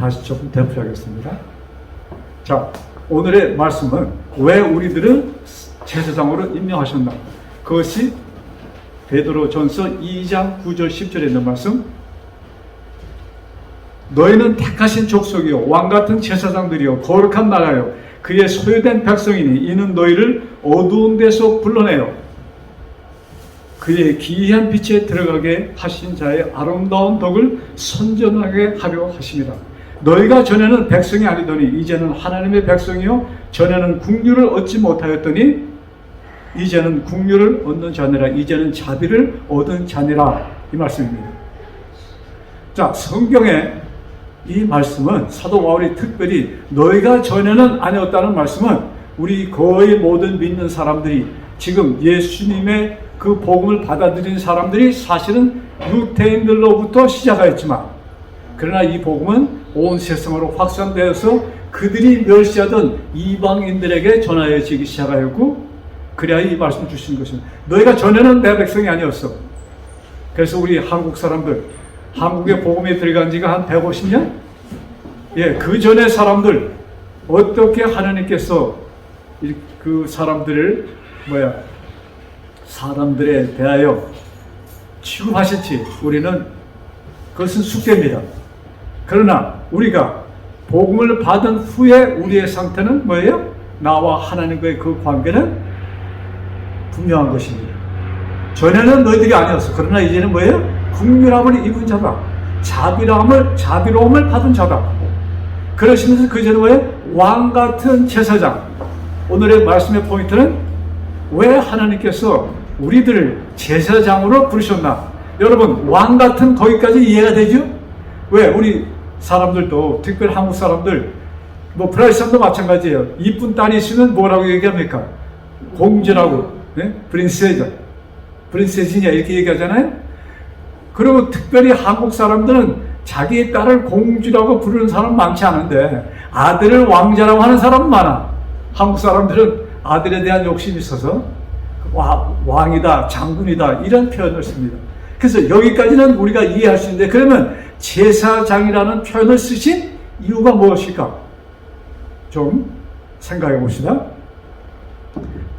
다시 조금 되풀이하겠습니다. 자, 오늘의 말씀은 왜 우리들을 제사장으로 임명하셨나? 그것이 베드로전서 2장 9절 10절에 있는 말씀. 너희는 택하신 족속이요 왕같은 제사장들이요 거룩한 나라요 그의 소유된 백성이니 이는 너희를 어두운 데서 불러내요 그의 기이한 빛에 들어가게 하신 자의 아름다운 덕을 선전하게 하려 하십니다. 너희가 전에는 백성이 아니더니 이제는 하나님의 백성이요 전에는 국류를 얻지 못하였더니 이제는 국류를 얻는 자니라. 이제는 자비를 얻은 자니라. 이 말씀입니다. 자, 성경에 이 말씀은 사도 바울이 특별히 너희가 전에는 아니었다는 말씀은 우리 거의 모든 믿는 사람들이 지금 예수님의 그 복음을 받아들인 사람들이 사실은 유대인들로부터 시작하였지만 그러나 이 복음은 온 세상으로 확산되어서 그들이 멸시하던 이방인들에게 전하여지기 시작하였고 그래야 이 말씀 주신 것입니다. 너희가 전에는 내 백성이 아니었어. 그래서 우리 한국 사람들 한국의 복음에 들어간 지가 한 150년? 예, 그 전에 사람들 어떻게 하나님께서 그 사람들을 사람들에 대하여 취급하실지 우리는 그것은 숙제입니다. 그러나 우리가 복음을 받은 후에 우리의 상태는 뭐예요? 나와 하나님과의 그 관계는 분명한 것입니다. 전에는 너희들이 아니었어. 그러나 이제는 뭐예요? 국률함을 입은 자다. 자비로움을 받은 자다. 그러시면서 그 전에 뭐예요? 왕같은 제사장. 오늘의 말씀의 포인트는 왜 하나님께서 우리들을 제사장으로 부르셨나? 여러분, 왕같은 거기까지 이해가 되죠? 왜? 우리 사람들도, 특별히 한국 사람들, 프랑스 사람도 마찬가지예요. 이쁜 딸이 있으면 뭐라고 얘기합니까? 공주라고, 네? 프린세지냐 이렇게 얘기하잖아요. 그리고 특별히 한국 사람들은 자기 딸을 공주라고 부르는 사람 많지 않은데 아들을 왕자라고 하는 사람은 많아. 한국 사람들은 아들에 대한 욕심이 있어서 왕이다, 장군이다 이런 표현을 씁니다. 그래서 여기까지는 우리가 이해할 수 있는데 그러면 제사장이라는 표현을 쓰신 이유가 무엇일까? 좀 생각해 봅시다.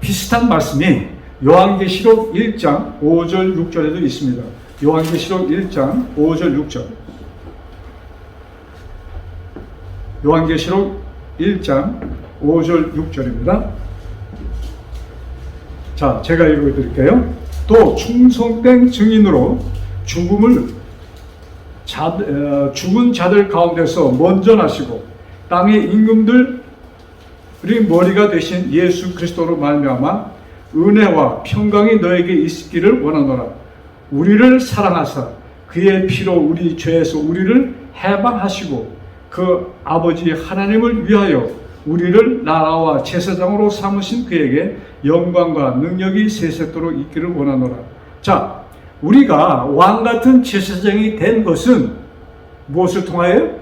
비슷한 말씀이 요한계시록 1장 5절 6절에도 있습니다. 요한계시록 1장 5절 6절. 요한계시록 1장 5절 6절입니다. 자, 제가 읽어드릴게요. 또 충성된 증인으로 죽은 자들 가운데서 먼저 나시고 땅의 임금들이 머리가 되신 예수 그리스도로 말미암아 은혜와 평강이 너에게 있기를 원하노라. 우리를 사랑하사 그의 피로 우리 죄에서 우리를 해방하시고 그 아버지 하나님을 위하여 우리를 나라와 제사장으로 삼으신 그에게 영광과 능력이 세세토록 있기를 원하노라. 자, 우리가 왕같은 제사장이 된 것은 무엇을 통하여?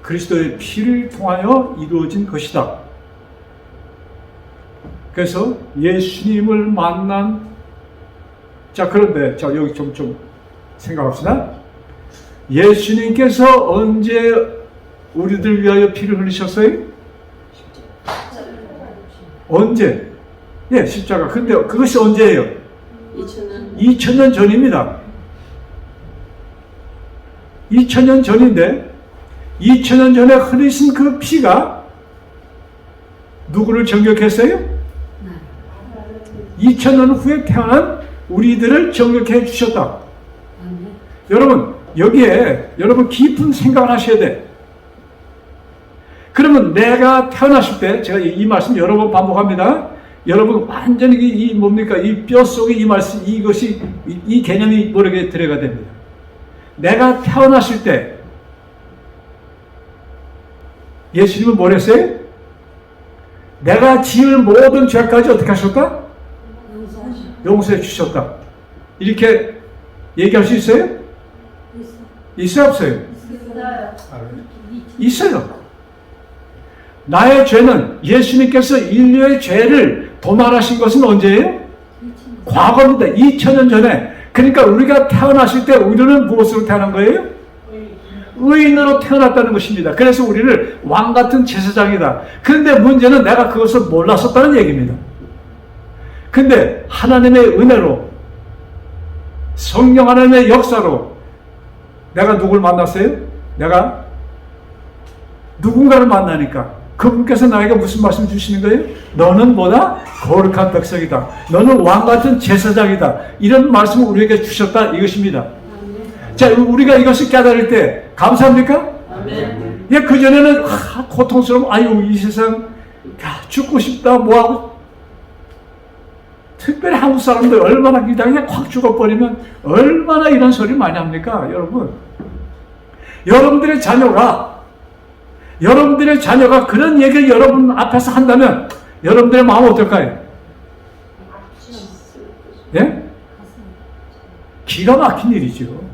그리스도의 피를 통하여 이루어진 것이다. 그래서 예수님을 만난, 자, 그런데, 자, 여기 좀 생각합시다. 예수님께서 언제 우리들 위하여 피를 흘리셨어요? 언제? 예, 십자가. 근데 그것이 언제예요? 2000년 전입니다. 2000년 전인데 2000년 전에 흘리신 그 피가 누구를 정결했어요? 2000년 후에 태어난 우리들을 정결해 주셨다. 여러분, 여기에 여러분 깊은 생각을 하셔야 돼. 그러면 내가 태어났을 때, 제가 이 말씀 여러 번 반복합니다. 여러분 완전히 이 뭡니까? 이 뼈 속에 이 말씀, 이것이, 이 개념이 모르게 들어가 됩니다. 내가 태어났을 때 예수님은 뭘 했어요? 내가 지을 모든 죄까지 어떻게 하셨다? 용서해 주셨다. 이렇게 얘기할 수 있어요? 있어요, 없어요? 있어요. 나의 죄는, 예수님께서 인류의 죄를 도말하신 것은 언제예요? 과거입니다. 2000년 전에. 그러니까 우리가 태어났을 때 우리는 무엇으로 태어난 거예요? 의인으로 태어났다는 것입니다. 그래서 우리를 왕 같은 제사장이다. 그런데 문제는 내가 그것을 몰랐었다는 얘기입니다. 근데 하나님의 은혜로, 성령 하나님의 역사로 내가 누굴 만났어요? 내가 누군가를 만나니까 그분께서 나에게 무슨 말씀 주시는 거예요? 너는 뭐다? 거룩한 백성이다. 너는 왕 같은 제사장이다. 이런 말씀을 우리에게 주셨다 이것입니다. 자, 우리가 이것을 깨달을 때 감사합니까? 예, 그전에는 고통스러운, 아유 이 세상 죽고 싶다 뭐하고, 특별히 한국 사람들 얼마나 이 땅에 확 죽어버리면 얼마나 이런 소리 많이 합니까? 여러분, 여러분들의 자녀가 그런 얘기를 여러분 앞에서 한다면 여러분들의 마음 어떨까요? 예? 기가 막힌 일이죠.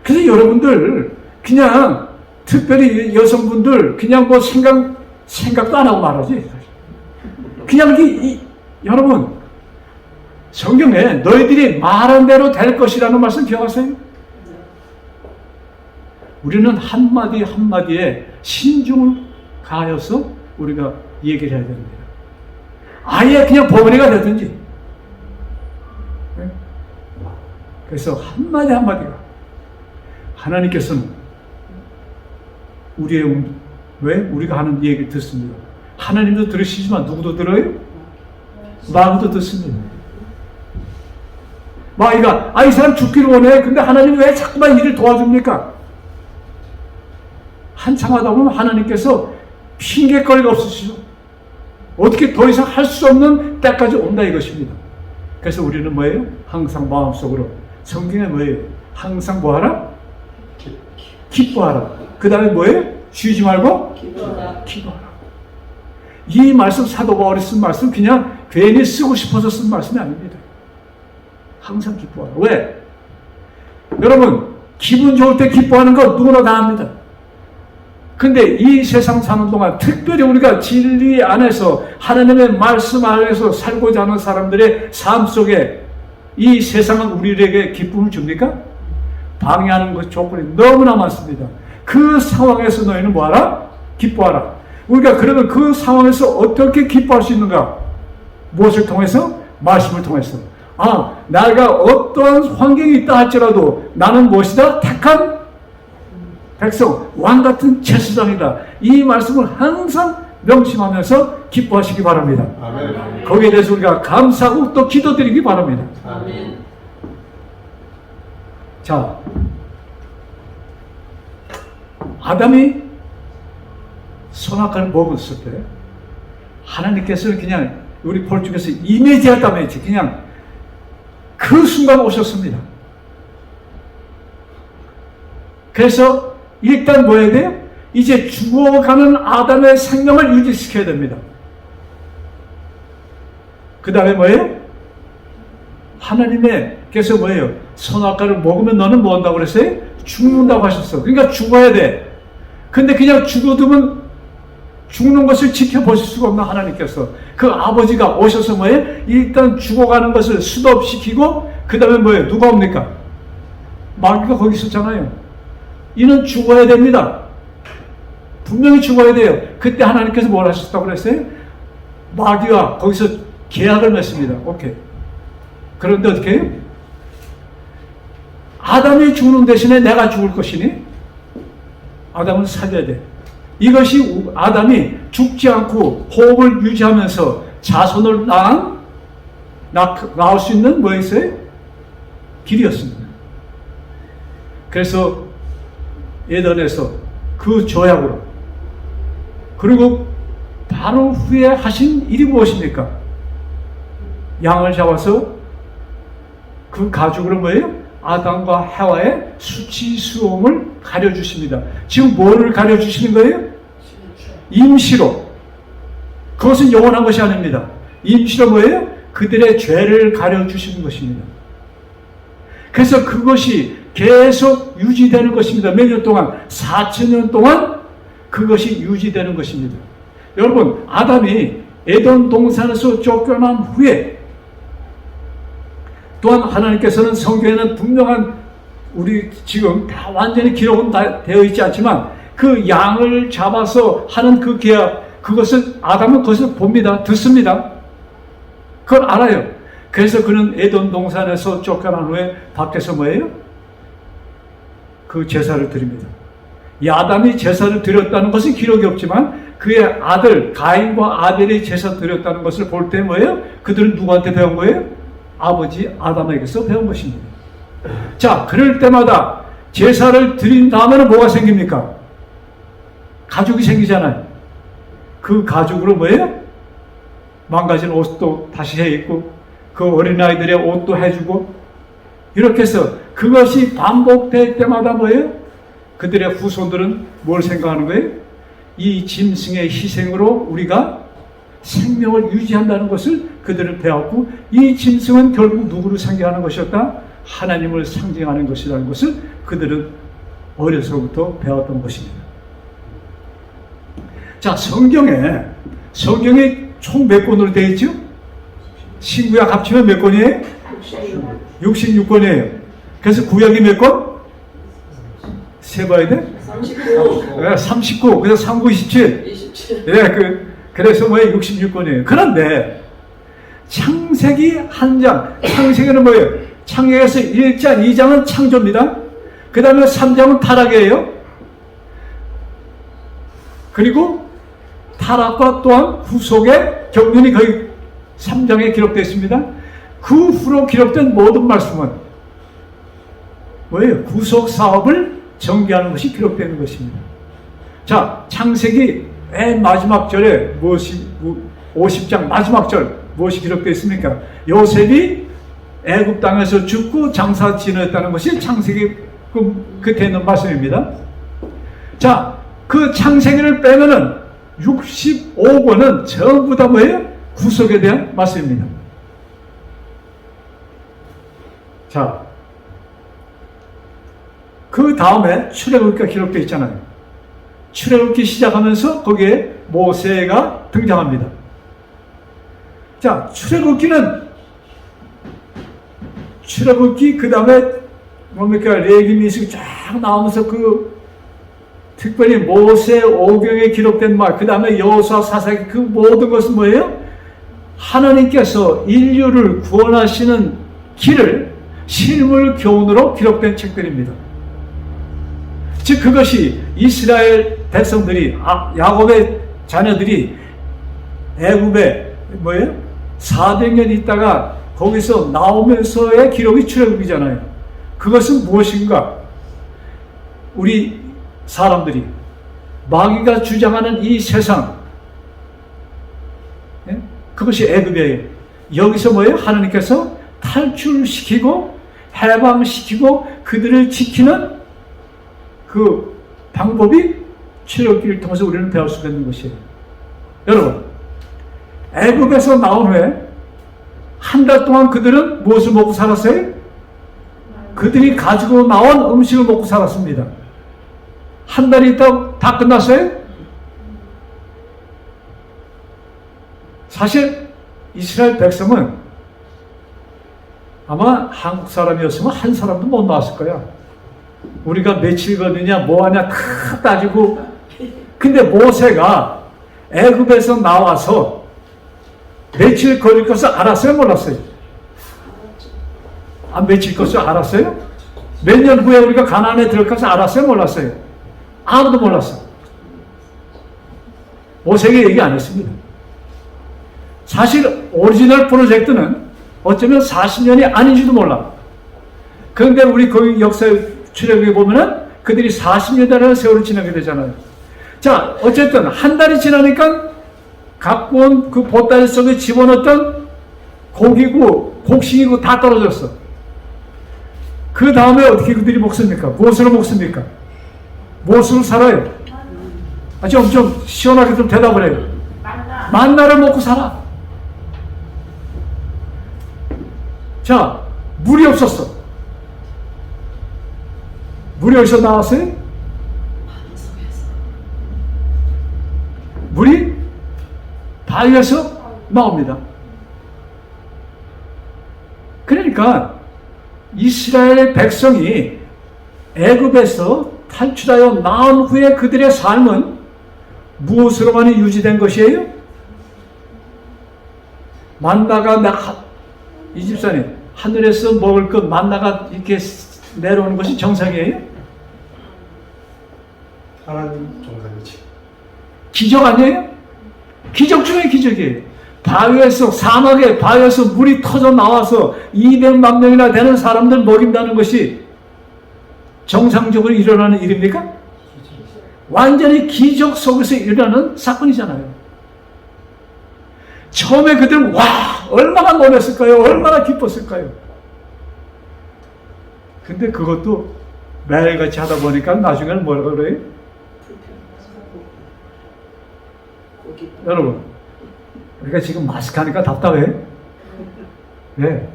그래서 여러분들 그냥 특별히 여성분들 그냥 뭐 생각도 안 하고 말하지. 그냥 여러분, 성경에 너희들이 말한 대로 될 것이라는 말씀 기억하세요? 우리는 한마디 한마디에 신중을 가해서 우리가 얘기를 해야 됩니다. 아예 그냥 버거리가 되든지. 그래서 한마디 한마디가 하나님께서는 왜 우리가 하는 얘기를 듣습니다. 하나님도 들으시지만 누구도 들어요? 마귀도 듣습니다. 마귀가 이 사람 죽기를 원해. 근데 하나님 왜 자꾸만 일을 도와줍니까? 한참 하다 보면 하나님께서 핑계거리가 없으시죠. 어떻게 더 이상 할 수 없는 때까지 온다 이것입니다. 그래서 우리는 뭐예요? 항상 마음속으로, 성경에 뭐예요? 항상 뭐하라? 기뻐하라. 그 다음에 뭐예요? 쉬지 말고 기도하라. 이 말씀, 사도 바울이 쓴 말씀 그냥 괜히 쓰고 싶어서 쓴 말씀이 아닙니다. 항상 기뻐하라. 왜? 여러분, 기분 좋을 때 기뻐하는 거 누구나 다 합니다. 근데 이 세상 사는 동안 특별히 우리가 진리 안에서 하나님의 말씀 안에서 살고자 하는 사람들의 삶 속에 이 세상은 우리에게 기쁨을 줍니까? 방해하는 것 조건이 너무나 많습니다. 그 상황에서 너희는 뭐하라? 기뻐하라. 우리가 그러면 그 상황에서 어떻게 기뻐할 수 있는가? 무엇을 통해서? 말씀을 통해서. 내가 어떠한 환경이 있다 할지라도 나는 무엇이다? 택한 백성, 왕 같은 제사장이다. 이 말씀을 항상 명심하면서 기뻐하시기 바랍니다. 아멘. 거기에 대해서 우리가 감사하고 또 기도드리기 바랍니다. 아멘. 자, 아담이 선악과를 먹었을 때 하나님께서는 그냥 우리 폴쪽에서 이미지하다면 그냥 그 순간 오셨습니다. 그래서 일단 뭐 해야 돼요? 이제 죽어가는 아담의 생명을 유지시켜야 됩니다. 그 다음에 뭐예요? 하나님께서 뭐예요? 선악과를 먹으면 너는 뭐 한다고 그랬어요? 죽는다고 하셨어. 그러니까 죽어야 돼. 근데 그냥 죽어두면 죽는 것을 지켜보실 수가 없는 하나님께서 그 아버지가 오셔서 뭐예요? 일단 죽어가는 것을 스톱시키고 그 다음에 뭐예요? 누가 옵니까? 마귀가 거기 있었잖아요. 이는 죽어야 됩니다. 분명히 죽어야 돼요. 그때 하나님께서 뭘 하셨다고 그랬어요? 마귀와 거기서 계약을 맺습니다. 오케이. 그런데 어떻게 해요? 아담이 죽는 대신에 내가 죽을 것이니 아담은 살려야 돼. 이것이 아담이 죽지 않고 호흡을 유지하면서 자손을 낳을 수 있는 뭐였어요? 길이었습니다. 그래서 에덴에서 그 조약으로, 그리고 바로 후에 하신 일이 무엇입니까? 양을 잡아서 그 가죽으로 뭐예요? 아담과 해와의 수치스러움을 가려주십니다. 지금 뭐를 가려주시는 거예요? 임시로. 그것은 영원한 것이 아닙니다. 임시로 뭐예요? 그들의 죄를 가려주시는 것입니다. 그래서 그것이 계속 유지되는 것입니다. 몇 년 동안? 4,000년 동안 그것이 유지되는 것입니다. 여러분, 아담이 에덴 동산에서 쫓겨난 후에 또한 하나님께서는 성경에는 분명한 우리 지금 다 완전히 기록은 다 되어 있지 않지만 그 양을 잡아서 하는 그 계약, 그것을 아담은 그것을 봅니다. 듣습니다. 그걸 알아요. 그래서 그는 에덴 동산에서 쫓겨난 후에 밖에서 뭐예요? 그 제사를 드립니다. 이 아담이 제사를 드렸다는 것은 기록이 없지만 그의 아들 가인과 아벨이 제사 드렸다는 것을 볼 때 뭐예요? 그들은 누구한테 배운 거예요? 아버지 아담에게서 배운 것입니다. 자, 그럴 때마다 제사를 드린 다음에는 뭐가 생깁니까? 가죽이 생기잖아요. 그 가죽으로 뭐예요? 망가진 옷도 다시 해 입고 그 어린아이들의 옷도 해주고 이렇게 해서 그것이 반복될 때마다 뭐예요? 그들의 후손들은 뭘 생각하는 거예요? 이 짐승의 희생으로 우리가 생명을 유지한다는 것을 그들은 배웠고 이 짐승은 결국 누구를 상징하는 것이었다? 하나님을 상징하는 것이라는 것을 그들은 어려서부터 배웠던 것입니다. 자, 성경에 총 몇 권으로 되어 있죠? 신구약 합치면 몇 권이에요? 66권이에요. 그래서 구약이 몇 권? 세봐야 돼? 39. 네, 39. 그래서 39, 27. 예, 그래서 뭐예요? 66권이에요. 그런데 창세기 한 장, 창세기는 뭐예요? 창세기에서 1장, 2장은 창조입니다. 그 다음에 3장은 타락이에요. 그리고 타락과 또한 후속의 경륜이 거의 3장에 기록되어 있습니다. 그 후로 기록된 모든 말씀은 뭐예요? 구속 사업을 전개하는 것이 기록되는 것입니다. 자, 창세기 맨 마지막 절에 50장 마지막 절 무엇이 기록되어 있습니까? 요셉이 애굽 땅에서 죽고 장사 지냈다는 것이 창세기 끝에 있는 말씀입니다. 자, 그 창세기를 빼면은 65권은 전부 다 뭐예요? 구속에 대한 말씀입니다. 자, 그 다음에 출애굽기가 기록되어 있잖아요. 출애굽기 시작하면서 거기에 모세가 등장합니다. 자, 출애굽기 그 다음에 뭡니까? 레위 민수기 쫙 나오면서 특별히 모세 오경에 기록된 말, 그 다음에 여호수아 사사기 그 모든 것은 뭐예요? 하나님께서 인류를 구원하시는 길을 실물 교훈으로 기록된 책들입니다. 즉 그것이 이스라엘 백성들이 야곱의 자녀들이 애굽에 뭐예요? 400년 있다가 거기서 나오면서의 기록이 출애굽이잖아요. 그것은 무엇인가? 우리 사람들이 마귀가 주장하는 이 세상, 그것이 애굽이에요. 여기서 뭐예요? 하나님께서 탈출시키고 해방시키고 그들을 지키는 그 방법이 출애굽기를 통해서 우리는 배울 수가 있는 것이에요. 여러분, 애굽에서 나온 후에 한 달 동안 그들은 무엇을 먹고 살았어요? 그들이 가지고 나온 음식을 먹고 살았습니다. 한 달이 있다 다 끝났어요? 사실 이스라엘 백성은 아마 한국 사람이었으면 한 사람도 못 나왔을 거야. 우리가 며칠 거느냐 뭐하냐 다 따지고. 근데 모세가 애굽에서 나와서 며칠 걸릴 것을 알았어요? 몰랐어요? 며칠 것을 알았어요? 몇 년 후에 우리가 가나안에 들어갈 것을 알았어요? 몰랐어요? 아무도 몰랐어. 모세에게 얘기 안 했습니다. 사실 오리지널 프로젝트는 어쩌면 40년이 아닌지도 몰라. 그런데 우리 거기 역사에 출애굽에 보면은 그들이 40년이라는 세월을 지나게 되잖아요. 자, 어쨌든 한 달이 지나니까 갖고 온 그 보따리 속에 집어넣었던 고기고 곡식이고 다 떨어졌어. 그 다음에 어떻게 그들이 먹습니까? 무엇으로 먹습니까? 무엇으로 살아요? 좀 시원하게 좀 대답을 해요. 만나를 먹고 살아. 자, 물이 없었어. 물이 어디서 나왔어요? 물이 바위에서 나옵니다. 그러니까 이스라엘 백성이 애굽에서 탈출하여 나온 후에 그들의 삶은 무엇으로만 유지된 것이에요? 만나가 이 집사님, 하늘에서 먹을 것 만나가 이렇게 내려오는 것이 정상이에요? 하나님 정상이지. 기적 아니에요? 기적 중에 기적이에요. 바위에서, 사막에 바위에서 물이 터져 나와서 200만 명이나 되는 사람들 먹인다는 것이 정상적으로 일어나는 일입니까? 완전히 기적 속에서 일어나는 사건이잖아요. 처음에 그들은 와, 얼마나 놀랐을까요? 얼마나 기뻤을까요? 근데 그것도 매일같이 하다 보니까 나중에는 뭐라고 그래요? 여러분, 우리가 지금 마스크 하니까 답답해. 네.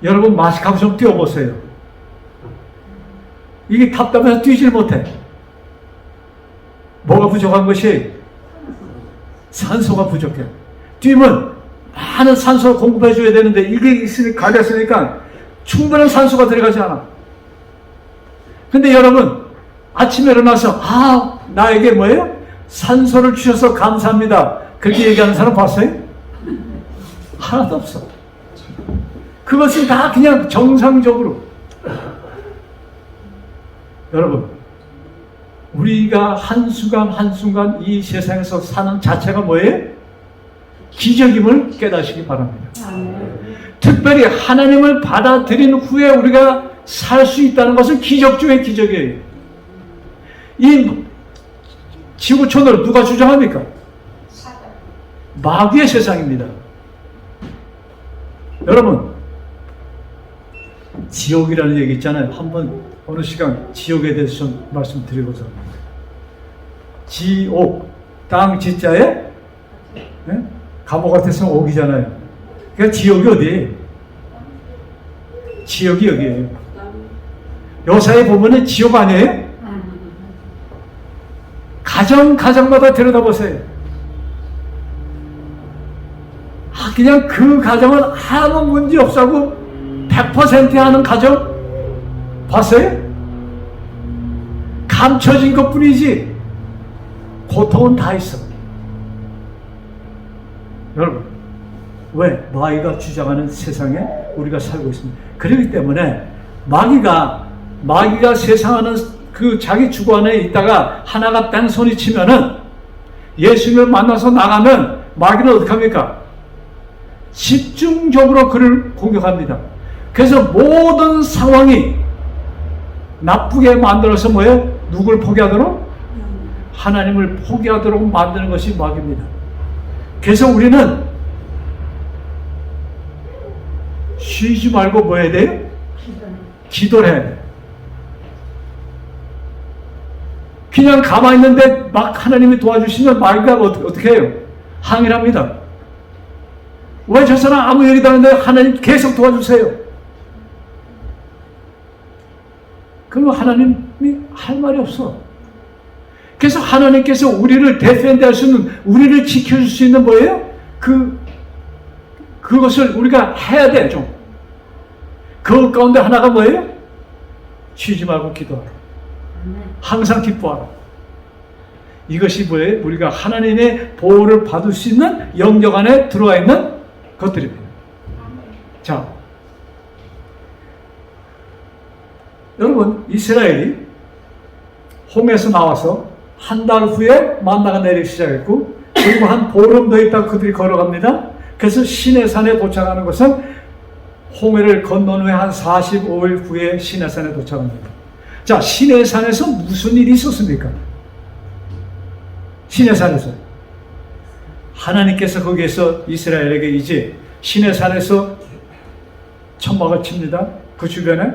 여러분 마스크하고 좀 뛰어보세요. 이게 답답해서 뛰질 못해. 뭐가 부족한 것이? 산소가 부족해. 뛰면 많은 산소 공급해 줘야 되는데 이게 가렸으니까 충분한 산소가 들어가지 않아. 근데 여러분 아침에 일어나서 나에게 뭐예요? 산소를 주셔서 감사합니다. 그렇게 얘기하는 사람 봤어요? 하나도 없어. 그것은 다 그냥 정상적으로. 여러분, 우리가 한순간 한순간 이 세상에서 사는 자체가 뭐예요? 기적임을 깨닫시기 바랍니다. 특별히 하나님을 받아들인 후에 우리가 살 수 있다는 것은 기적 중의 기적이에요. 이 지구촌을 누가 주장합니까? 마귀의 세상입니다. 여러분, 지옥이라는 얘기 있잖아요. 한번 어느 시간 지옥에 대해서 좀 말씀드리고자 합니다. 지옥, 땅 지자에 감옥 같아서 옥이잖아요. 그러니까 지옥이 어디예요? 지옥이 여기예요. 요사에 보면은 지옥 아니에요? 가정마다 들여다보세요. 그냥 그 가정은 아무 문제 없다고 100% 하는 가정 봤어요? 감춰진 것 뿐이지 고통은 다 있어. 여러분, 왜? 마귀가 주장하는 세상에 우리가 살고 있습니다. 그렇기 때문에 마귀가 세상하는 그 자기 주거 안에 있다가 하나가 딴 손이 치면은 예수님을 만나서 나가면 마귀는 어떻게 합니까? 집중적으로 그를 공격합니다. 그래서 모든 상황이 나쁘게 만들어서 뭐예요? 누굴 포기하도록? 하나님을 포기하도록 만드는 것이 마귀입니다. 그래서 우리는 쉬지 말고 뭐 해야 돼요? 기도를 해야 돼요. 그냥 가만히 있는데 막 하나님이 도와주시면 마귀가 어떻게 해요? 항의를 합니다. 왜 저 사람 아무 얘기도 안 하는데 하나님 계속 도와주세요. 그러면 하나님이 할 말이 없어. 그래서 하나님께서 우리를 디펜드 할 수 있는, 우리를 지켜줄 수 있는 뭐예요? 그것을 우리가 해야 돼, 좀. 그 가운데 하나가 뭐예요? 쉬지 말고 기도하라. 항상 기뻐하라. 이것이 뭐예요? 우리가 하나님의 보호를 받을 수 있는 영역 안에 들어와 있는 것들입니다. 자, 여러분, 이스라엘이 홍해에서 나와서 한 달 후에 만나가 내리기 시작했고, 그리고 한 보름 더 있다가 그들이 걸어갑니다. 그래서 시내산에 도착하는 것은 홍해를 건넌 후에 한 45일 후에 시내산에 도착합니다. 자, 시내산에서 무슨 일이 있었습니까? 시내산에서 하나님께서 거기에서 이스라엘에게 이제 시내산에서 천막을 칩니다. 그 주변에.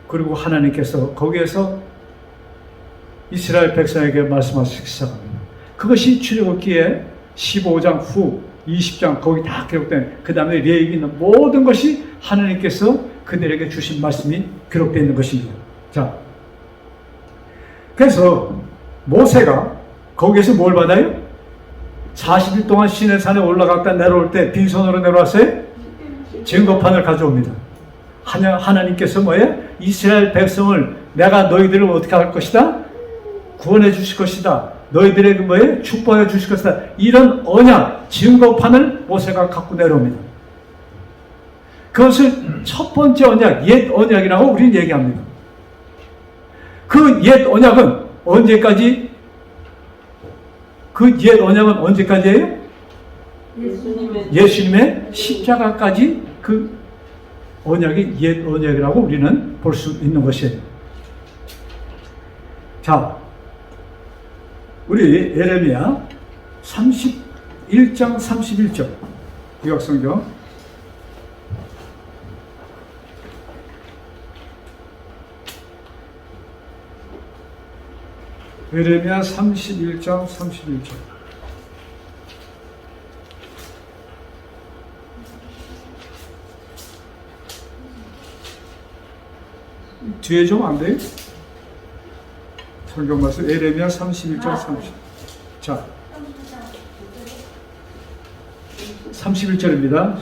그리고 하나님께서 거기에서 이스라엘 백성에게 말씀하시기 시작합니다. 그것이 출애굽기에 15장 후 20장 거기 다 기록된, 그 다음에 레위기 있는 모든 것이 하나님께서 그들에게 주신 말씀이 기록되어 있는 것입니다. 자, 그래서 모세가 거기에서 뭘 받아요? 40일 동안 시내산에 올라갔다 내려올 때 빈손으로 내려왔어요? 증거판을 가져옵니다. 하나님께서 뭐예요? 이스라엘 백성을 내가 너희들을 어떻게 할 것이다? 구원해 주실 것이다. 너희들에게 뭐예요? 축복해 주실 것이다. 이런 언약, 증거판을 모세가 갖고 내려옵니다. 그것을 첫 번째 언약, 옛 언약이라고 우리는 얘기합니다. 그 옛 언약은 언제까지? 그 옛 언약은 언제까지예요? 예수님의 십자가까지 그 언약이 옛 언약이라고 우리는 볼 수 있는 것이에요. 자, 우리 예레미야 31장 31절 구약성경 예레미야 31장 31절 뒤에 좀 안 돼요? 성경 말씀 예레미야 31장 30. 자, 31절입니다.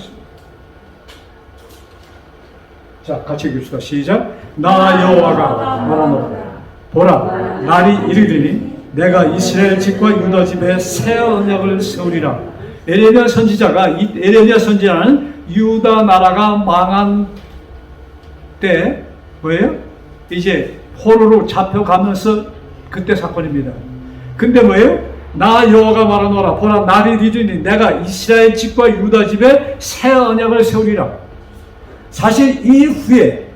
자, 같이 읽읍시다. 시작. 나 여호와가 말하노라. 보라, 날이 이르리니 내가 이스라엘 집과 유다 집에 새 언약을 세우리라. 에레미야 선지자가, 이 에레미야 선지자는 유다 나라가 망한 때 뭐예요? 이제 포로로 잡혀가면서 그때 사건입니다. 근데 뭐예요? 나 여호와가 말하노라. 보라, 날이 이르니 내가 이스라엘 집과 유다 집에 새 언약을 세우리라. 사실 이후에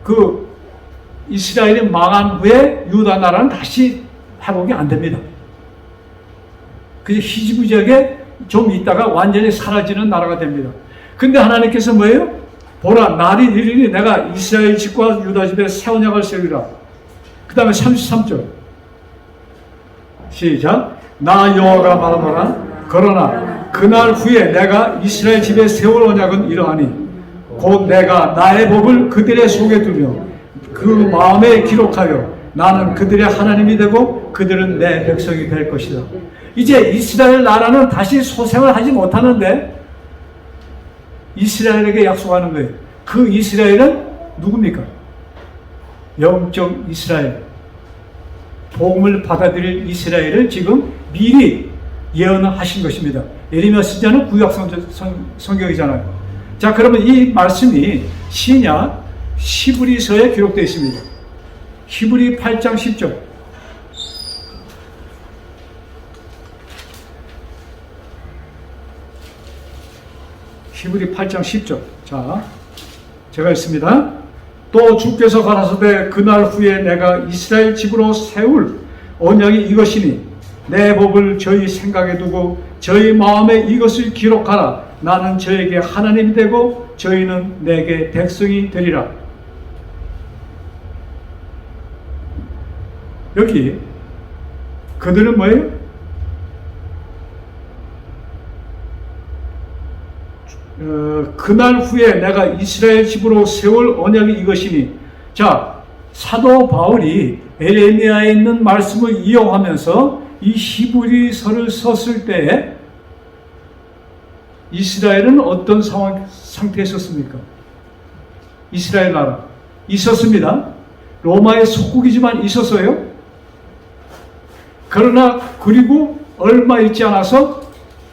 그 이스라엘이 망한 후에 유다 나라는 다시 회복이 안 됩니다. 그게 희지부지하게 좀 있다가 완전히 사라지는 나라가 됩니다. 근데 하나님께서 뭐예요? 보라, 날이 이르니 내가 이스라엘 집과 유다 집에 새 언약을 세우리라. 그 다음에 33절 시작. 나 여호와가 말하노라. 그러나 그날 후에 내가 이스라엘 집에 세울 언약은 이러하니 곧 내가 나의 법을 그들의 속에 두며 그 마음에 기록하여 나는 그들의 하나님이 되고 그들은 내 백성이 될 것이다. 이제 이스라엘 나라는 다시 소생을 하지 못하는데 이스라엘에게 약속하는 거예요. 그 이스라엘은 누굽니까? 영적 이스라엘, 복음을 받아들일 이스라엘을 지금 미리 예언하신 것입니다. 예레미야 선지자는 구약 성경이잖아요. 자, 그러면 이 말씀이 신약 히브리서에 기록되어 있습니다. 히브리 8장 10절. 히브리 8장 10절. 자, 제가 읽습니다. 또 주께서 가라사대 그날 후에 내가 이스라엘 집으로 세울 언약이 이것이니 내 법을 저희 생각에 두고 저희 마음에 이것을 기록하라. 나는 저에게 하나님이 되고 저희는 내게 백성이 되리라. 여기 그들은 뭐예요? 그날 후에 내가 이스라엘 집으로 세울 언약이 이것이니. 자, 사도 바울이 에레미야에 있는 말씀을 이용하면서 이 히브리서를 썼을 때 이스라엘은 어떤 상태에 있었습니까? 이스라엘 나라 있었습니다. 로마의 속국이지만 있었어요. 그러나 그리고 얼마 있지 않아서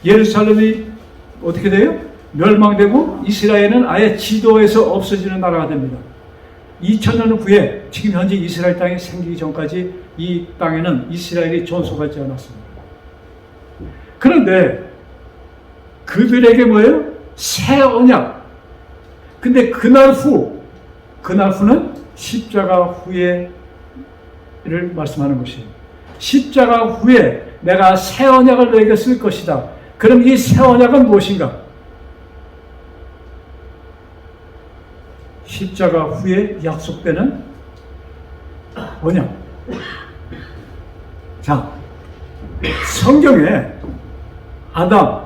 예루살렘이 어떻게 돼요? 멸망되고 이스라엘은 아예 지도에서 없어지는 나라가 됩니다. 2000년 후에 지금 현재 이스라엘 땅이 생기기 전까지 이 땅에는 이스라엘이 존속하지 않았습니다. 그런데 그들에게 뭐예요? 새 언약. 근데 그날 후는 십자가 후에를 말씀하는 것이에요. 십자가 후에 내가 새 언약을 너에게 쓸 것이다. 그럼 이 새 언약은 무엇인가? 십자가 후에 약속되는 언약. 자, 성경에 아담,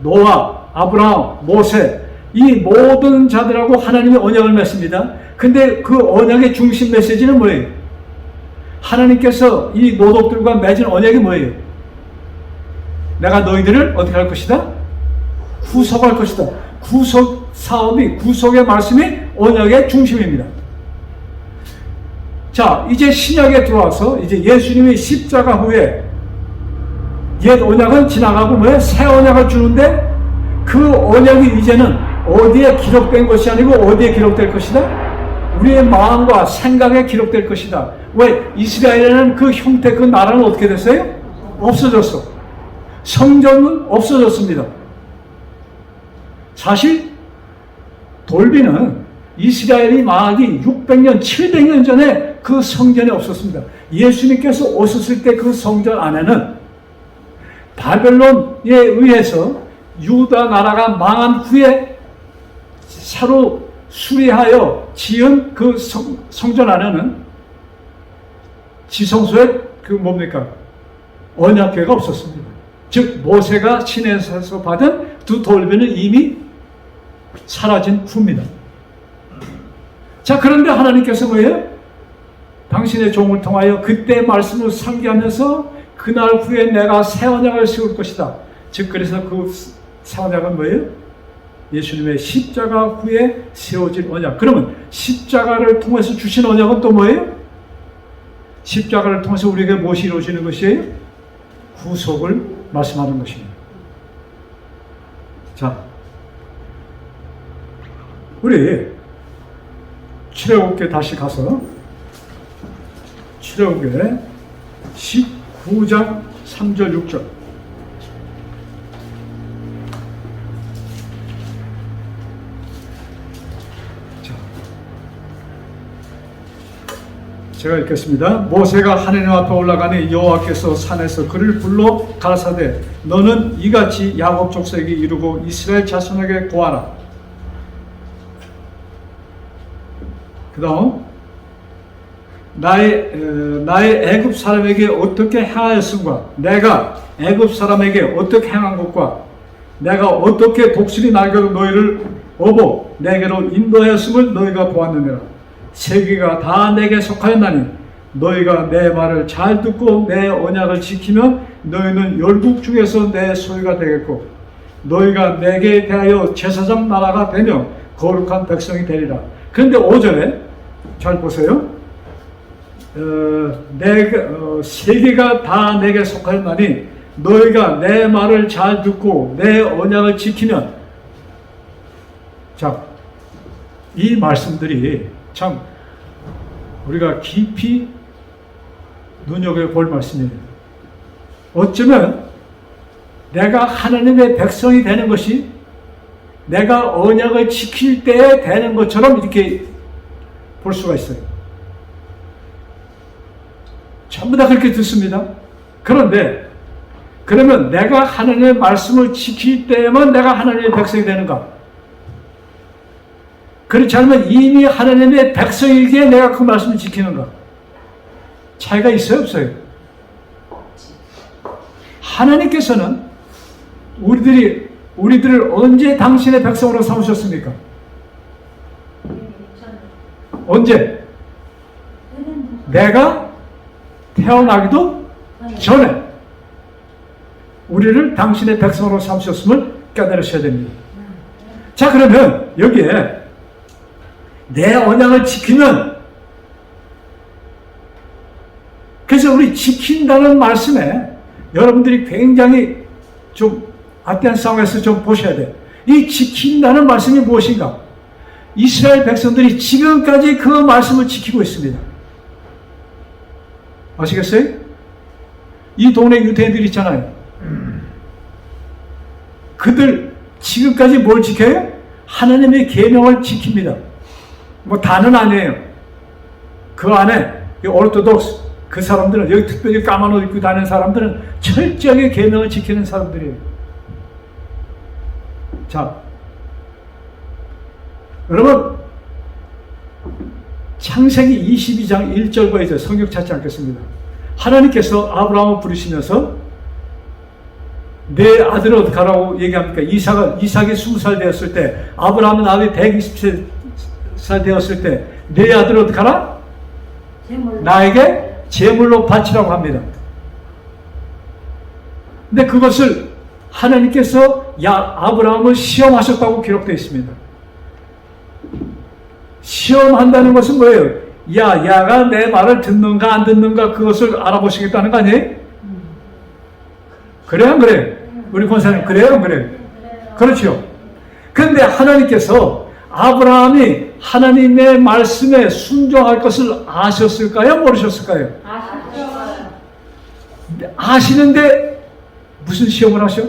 노아, 아브라함, 모세 이 모든 자들하고 하나님이 언약을 맺습니다. 근데 그 언약의 중심 메시지는 뭐예요? 하나님께서 이 노독들과 맺은 언약이 뭐예요? 내가 너희들을 어떻게 할 것이다? 구속할 것이다. 구속 사업이, 구속의 말씀이 언약의 중심입니다. 자, 이제 신약에 들어와서 이제 예수님이 십자가 후에 옛 언약은 지나가고 뭐예요? 새 언약을 주는데 그 언약이 이제는 어디에 기록된 것이 아니고 어디에 기록될 것이다? 우리의 마음과 생각에 기록될 것이다. 왜? 이스라엘에는 그 형태, 그 나라는 어떻게 됐어요? 없어졌어. 성전은 없어졌습니다. 사실 돌비는 이스라엘이 망하기 600년, 700년 전에 그 성전이 없었습니다. 예수님께서 오셨을 때 그 성전 안에는 바벨론에 의해서 유다 나라가 망한 후에 새로 수리하여 지은 그 성전 안에는 지성소에 그 뭡니까? 언약궤가 없었습니다. 즉 모세가 시내에서 받은 두 돌비는 이미 사라진 후입니다. 자, 그런데 하나님께서 뭐예요? 당신의 종을 통하여 그때 말씀을 상기하면서 그날 후에 내가 새 언약을 세울 것이다. 즉 그래서 그 새 언약은 뭐예요? 예수님의 십자가 후에 세워진 언약. 그러면 십자가를 통해서 주신 언약은 또 뭐예요? 십자가를 통해서 우리에게 무엇이 이루어지는 것이에요? 구속을 말씀하는 것입니다. 자, 우리 출애굽기 다시 가서 출애굽기 19장 3절 6절. 자, 제가 읽겠습니다. 모세가 하나님 앞에 올라가니 여호와께서 산에서 그를 불러 가라사대 너는 이같이 야곱 족속에게 이루고 이스라엘 자손에게 고하라. 그 다음 나의 애굽 사람에게 어떻게 행하였음과 내가 애굽 사람에게 어떻게 행한 것과 내가 어떻게 독수리 날개로 너희를 업어 내게로 인도하였음을 너희가 보았느니라. 세계가 다 내게 속하였나니 너희가 내 말을 잘 듣고 내 언약을 지키면 너희는 열국 중에서 내 소유가 되겠고 너희가 내게 대하여 제사장 나라가 되며 거룩한 백성이 되리라. 그런데 5절에 잘 보세요. 세계가 다 내게 속하였나니 너희가 내 말을 잘 듣고 내 언약을 지키면. 자, 이 말씀들이 참 우리가 깊이 눈여겨볼 말씀이에요. 어쩌면 내가 하나님의 백성이 되는 것이 내가 언약을 지킬 때 되는 것처럼 이렇게 볼 수가 있어요. 전부 다 그렇게 듣습니다. 그런데 그러면 내가 하나님의 말씀을 지킬 때만 내가 하나님의 백성이 되는가? 그렇지 않으면 이미 하나님의 백성이기에 내가 그 말씀을 지키는가? 차이가 있어요, 없어요? 하나님께서는 우리들을 언제 당신의 백성으로 삼으셨습니까? 언제? 내가 태어나기도 전에 우리를 당신의 백성으로 삼으셨음을 깨달으셔야 됩니다. 자, 그러면 여기에 내 언약을 지키면, 그래서 우리 지킨다는 말씀에 여러분들이 굉장히 좀 아대한 상황에서 좀 보셔야 돼요. 이 지킨다는 말씀이 무엇인가? 이스라엘 백성들이 지금까지 그 말씀을 지키고 있습니다. 아시겠어요? 이 동네 유대인들 있잖아요. 그들 지금까지 뭘 지켜요? 하나님의 계명을 지킵니다. 뭐 다는 아니에요. 그 안에 오르토독스 그 사람들은, 여기 특별히 까만 옷 입고 다니는 사람들은 철저하게 계명을 지키는 사람들이에요. 자, 여러분 창세기 22장 1절과 이제 성경 찾지 않겠습니다. 하나님께서 아브라함을 부르시면서 내 아들을 어떻게 하라고 얘기합니까? 이삭이 20살 되었을 때, 아브라함은 나이 120살 되었을 때 내 아들을 어떻게 하라? 나에게 제물로 바치라고 합니다. 근데 그것을 하나님께서 아브라함을 시험하셨다고 기록되어 있습니다. 시험한다는 것은 뭐예요? 야가 내 말을 듣는가 안 듣는가 그것을 알아보시겠다는 거 아니에요? 그래요, 안 그래요? 우리 권사님, 그래요, 안 그래요? 그렇죠. 그런데 하나님께서 아브라함이 하나님의 말씀에 순종할 것을 아셨을까요? 모르셨을까요? 아시는데 무슨 시험을 하셔?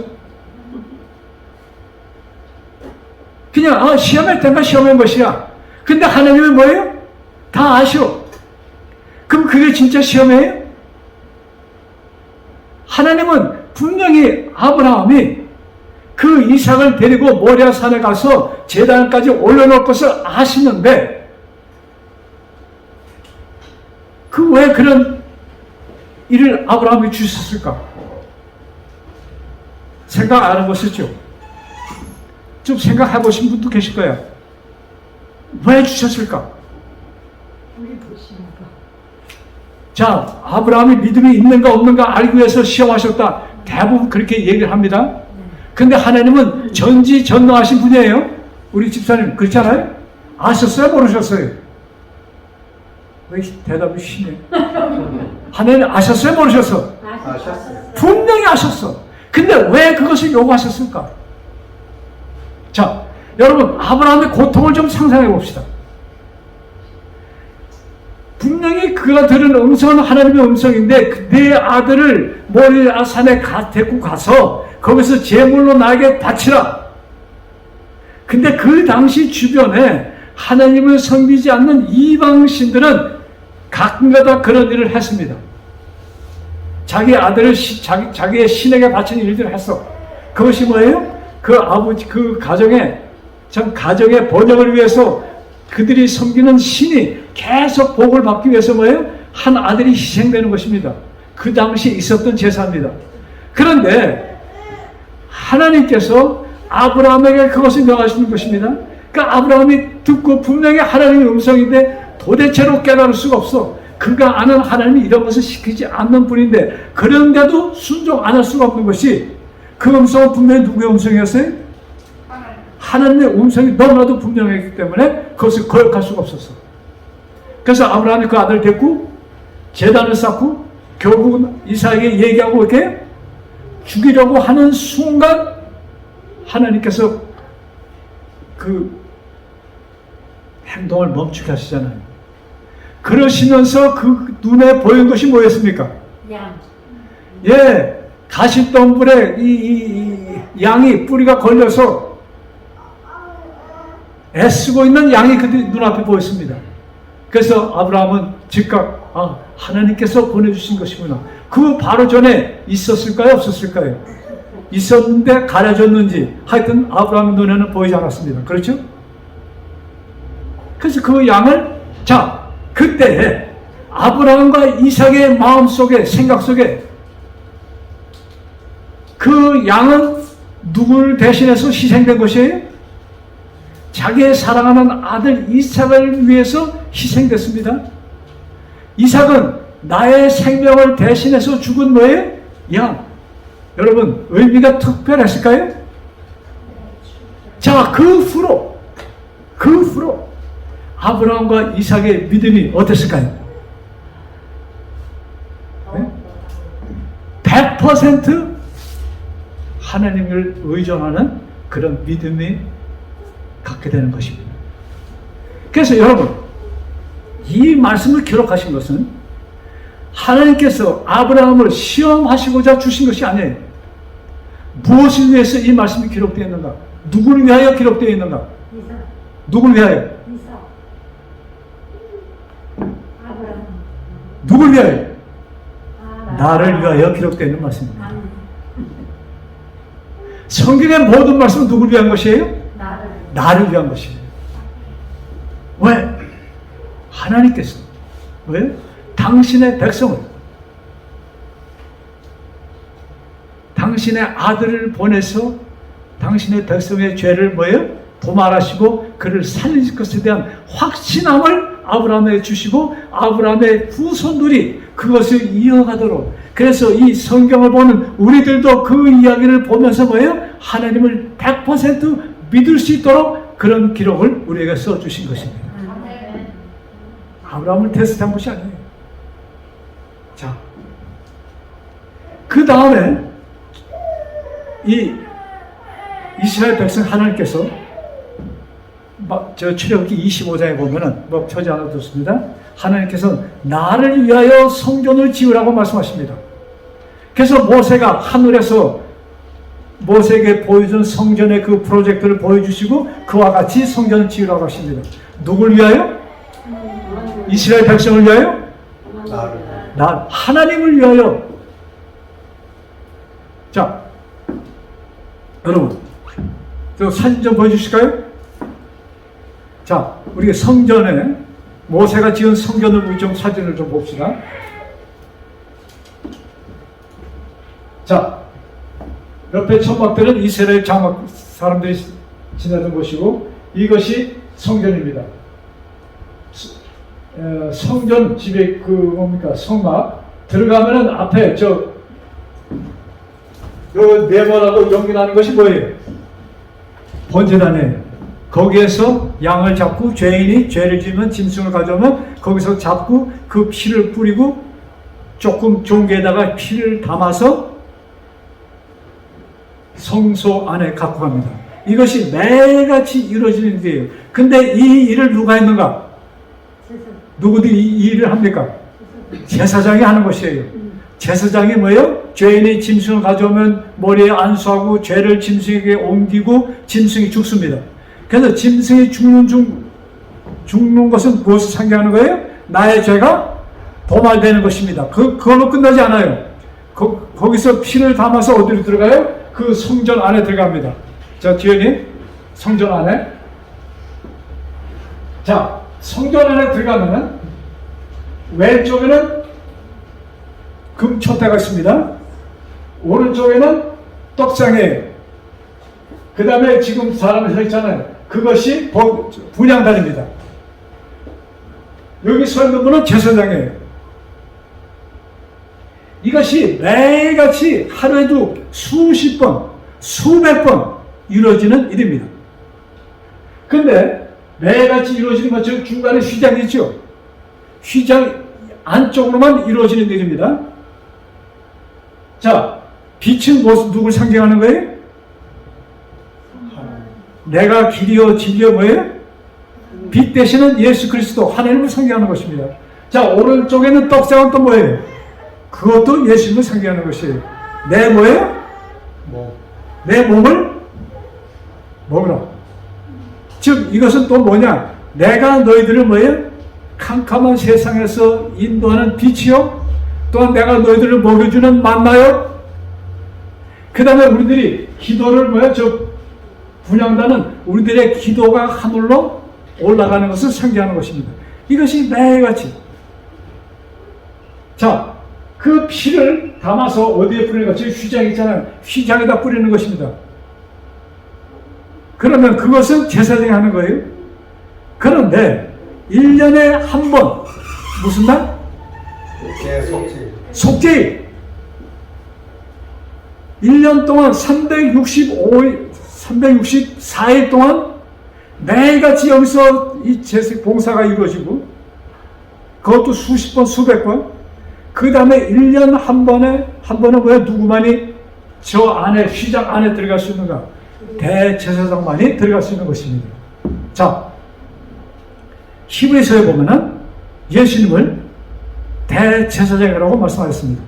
그냥 시험할 때가 시험한 것이야. 근데 하나님은 뭐예요? 다 아셔. 그럼 그게 진짜 시험이에요? 하나님은 분명히 아브라함이 그 이삭을 데리고 모리아 산에 가서 제단까지 올려놓을 것을 아시는데 그 왜 그런 일을 아브라함이 주셨을까? 생각 안 해보셨죠? 좀 생각해 보신 분도 계실 거야. 왜 주셨을까? 자, 아브라함이 믿음이 있는가 없는가 알기 위해서 시험하셨다. 대부분 그렇게 얘기를 합니다. 근데 하나님은 전지전능하신 분이에요. 우리 집사님 그렇잖아요? 아셨어요? 모르셨어요? 왜 대답이 쉬네? 하나님 아셨어요? 모르셨어? 아셨어요. 분명히 아셨어. 근데 왜 그것을 요구하셨을까? 자, 여러분 아브라함의 고통을 좀 상상해 봅시다. 분명히 그가 들은 음성은 하나님의 음성인데 내 아들을 모리아 산에 데리고 가서 거기서 제물로 나에게 바치라. 근데 그 당시 주변에 하나님을 섬기지 않는 이방신들은 가끔가다 그런 일을 했습니다. 자기 아들을 자기의 신에게 바치는 일들을 했어. 그것이 뭐예요? 그 가정의 번영을 위해서 그들이 섬기는 신이 계속 복을 받기 위해서 뭐예요? 한 아들이 희생되는 것입니다. 그 당시 있었던 제사입니다. 그런데 하나님께서 아브라함에게 그것을 명하시는 것입니다. 그러니까 아브라함이 듣고 분명히 하나님의 음성인데 도대체로 깨달을 수가 없어. 그가 아는 하나님이 이런 것을 시키지 않는 분인데 그런데도 순종 안 할 수가 없는 것이 그 음성은 분명히 누구의 음성이었어요? 하나님의 음성이 너무나도 분명했기 때문에 그것을 거역할 수가 없었어. 그래서 아브라함이 그 아들을 데리고 제단을 쌓고 결국은 이삭에게 얘기하고 이렇게 죽이려고 하는 순간 하나님께서 그 행동을 멈추게 하시잖아요. 그러시면서 그 눈에 보인 것이 뭐였습니까? 양. 예, 가시덤불에 이 양이 뿌리가 걸려서 애쓰고 있는 양이 그들 눈앞에 보였습니다. 그래서 아브라함은 즉각 하나님께서 보내주신 것이구나. 그 바로 전에 있었을까요? 없었을까요? 있었는데 가려졌는지 하여튼 아브라함의 눈에는 보이지 않았습니다. 그렇죠? 그래서 그 양을 그때 아브라함과 이삭의 마음속에 생각 속에 그 양은 누구를 대신해서 희생된 것이에요? 자기의 사랑하는 아들 이삭을 위해서 희생됐습니다. 이삭은 나의 생명을 대신해서 죽은 뭐예요? 양. 여러분 의미가 특별했을까요? 자, 그 후로 아브라함과 이삭의 믿음이 어땠을까요? 네? 100% 하나님을 의존하는 그런 믿음이 갖게 되는 것입니다. 그래서 여러분 이 말씀을 기록하신 것은 하나님께서 아브라함을 시험하시고자 주신 것이 아니에요. 무엇을 위해서 이 말씀이 기록되어 있는가? 누구를 위하여 기록되어 있는가? 누구를 위하여? 누구를 위하여? 나를 위하여 기록되어 있는 말씀입니다. 성경의 모든 말씀은 누구를 위한 것이에요? 나를 위한 것이에요. 왜? 하나님께서 왜? 당신의 백성을 당신의 아들을 보내서 당신의 백성의 죄를 뭐예요? 도말하시고 그를 살리실 것에 대한 확신함을 아브라함에게 주시고 아브라함의 후손들이 그것을 이어가도록, 그래서 이 성경을 보는 우리들도 그 이야기를 보면서 뭐예요? 하나님을 100% 믿을 수 있도록 그런 기록을 우리에게 써주신 것입니다. 아브라함을 테스트한 것이 아니에요. 자, 그 다음에 이 이스라엘 백성 하나님께서 저 출애굽기 25장에 보면은 펴지 않아도 좋습니다. 하나님께서 나를 위하여 성전을 지으라고 말씀하십니다. 그래서 모세가 하늘에서 모세에게 보여준 성전의 그 프로젝트를 보여주시고 그와 같이 성전을 지으라고 하십니다. 누굴 위하여? 이스라엘 백성을 위하여? 나 하나님을 위하여. 자, 여러분, 저 사진 좀 보여주실까요? 자, 우리가 성전에 모세가 지은 성전을 우리 좀 사진을 좀 봅시다. 자, 옆에 천막들은 이스라엘 장막 사람들이 지내던 곳이고 이것이 성전입니다. 성전 집에 그 뭡니까 성막 들어가면은 앞에 저 네모나고 연기나는 것이 뭐예요? 번제단이에요. 거기에서 양을 잡고 죄인이 죄를 지으면 짐승을 가져오면 거기서 잡고 그 피를 뿌리고 조금 종개에다가 피를 담아서 성소 안에 갖고 갑니다. 이것이 매일같이 이루어지는 일이에요. 근데 이 일을 누가 했는가? 누구들이 이 일을 합니까? 제사장이 하는 것이에요. 제사장이 뭐예요? 죄인이 짐승을 가져오면 머리에 안수하고 죄를 짐승에게 옮기고 짐승이 죽습니다. 그래서 짐승이 죽는 것은 무엇을 상징하는 거예요? 나의 죄가 도말되는 것입니다. 그걸로 끝나지 않아요. 거기서 피를 담아서 어디로 들어가요? 그 성전 안에 들어갑니다. 자, 지연이 성전 안에. 자, 성전 안에 들어가면은 왼쪽에는 금초대가 있습니다. 오른쪽에는 떡상이에요. 그 다음에 지금 사람이 서 있잖아요. 그것이 분향단입니다. 여기 서 있는 분은 제사장이에요. 이것이 매일같이 하루에도 수십 번, 수백 번 이루어지는 일입니다. 근데 매일같이 이루어지는 것처럼 중간에 휘장이 있죠. 휘장 안쪽으로만 이루어지는 일입니다. 자, 빛은 누굴 상징하는 거예요? 내가 길이요 진리요 뭐예요? 빛 대신은 예수 그리스도 하나님을 상징하는 것입니다. 자, 오른쪽에는 떡상은 또 뭐예요? 그것도 예수님을 상징하는 것이에요. 내 뭐예요? 내 몸을 먹으라. 즉 이것은 또 뭐냐? 내가 너희들을 뭐예요? 캄캄한 세상에서 인도하는 빛이요. 또한 내가 너희들을 먹여주는 만나요. 그 다음에 우리들이 기도를 뭐야? 저 분향단은 우리들의 기도가 하늘로 올라가는 것을 상징하는 것입니다. 이것이 매일같이. 자, 그 피를 담아서 어디에 뿌리는 것? 저기 휘장 있잖아요. 휘장에다 뿌리는 것입니다. 그러면 그것은 제사장이 하는 거예요. 그런데 1년에 한 번 무슨 날? 속죄일. 1년 동안 364일 동안 매일같이 여기서 이 제사 봉사가 이루어지고 그것도 수십 번, 수백 번. 그 다음에 1년 한 번은 왜 누구만이 저 안에, 휘장 안에 들어갈 수 있는가? 대제사장만이 들어갈 수 있는 것입니다. 자, 히브리서에 보면은 예수님을 대제사장이라고 말씀하셨습니다.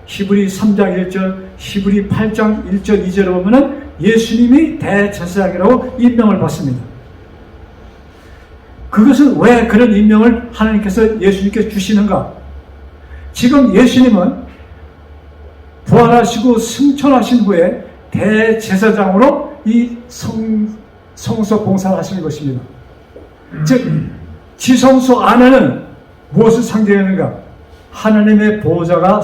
히브리 3장 1절, 히브리 8장 1절, 2절에 보면은 예수님이 대제사장이라고 임명을 받습니다. 그것은 왜 그런 임명을 하나님께서 예수님께 주시는가? 지금 예수님은 부활하시고 승천하신 후에 대제사장으로 이 성소 봉사를 하시는 것입니다. 즉 지성소 안에는 무엇을 상징하는가? 하나님의 보호자를